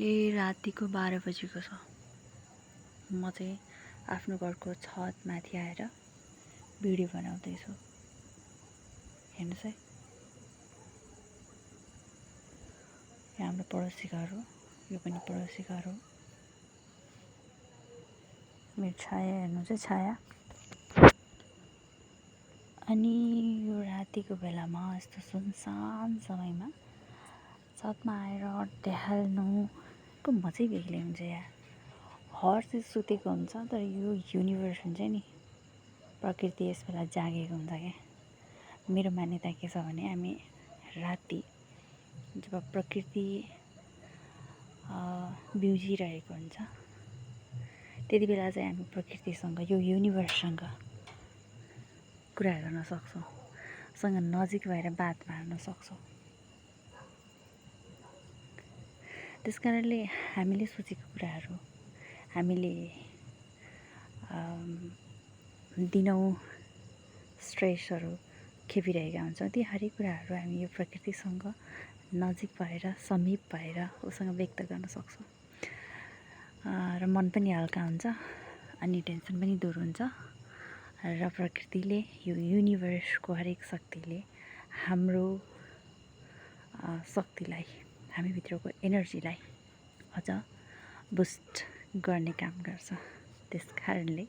अहिले रातिको 12 बजेको छ। म चाहिँ आफ्नो घरको छतमाथि आएर भिडियो बनाउँदैछु। हेर्नुहोस् है, यहाँ हाम्रो पडोसी घर हो, यो पनि पडोसी घर हो। मेरो छाया हेर्नु चाहिँ छाया। अनि यो रातिको बेलामा यस्तो सुनसान समयमा छतमा आएर टहल्नुको मजै बेग्लै हुन्छ यार। हर चाहिँ सुतेको हुन्छ, तर यो युनिभर्स हुन्छ नि, प्रकृति यस बेला जागेको हुन्छ क्या। मेरो मान्यता के छ भने हामी राति जब प्रकृति बिउजिरहेको हुन्छ त्यति बेला चाहिँ हामी प्रकृतिसँग, यो युनिभर्ससँग कुरा गर्न सक्छौँ, सँग नजिक भएर बात मार्न सक्छौँ। त्यस कारणले हामीले सोचेको कुराहरू, हामीले दिनौँ स्ट्रेसहरू खेपिरहेका हुन्छौँ, ती हरेक कुराहरू हामी यो प्रकृतिसँग नजिक भएर, समीप भएर उसँग व्यक्त गर्न सक्छौँ। र मन पनि हल्का हुन्छ, अनि टेन्सन पनि दूर हुन्छ। र प्रकृतिले, यो युनिभर्सको हरेक शक्तिले हाम्रो शक्तिलाई, हामीभित्रको एनर्जीलाई अझ बुस्ट गर्ने काम गर्छ। त्यस कारणले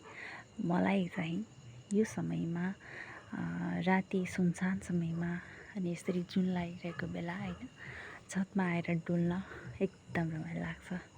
मलाई चाहिँ यो समयमा, राति सुनसान समयमा अनि यसरी जुन लागिरहेको बेला होइन, छतमा आएर डुल्न एकदम रमाइलो लाग्छ।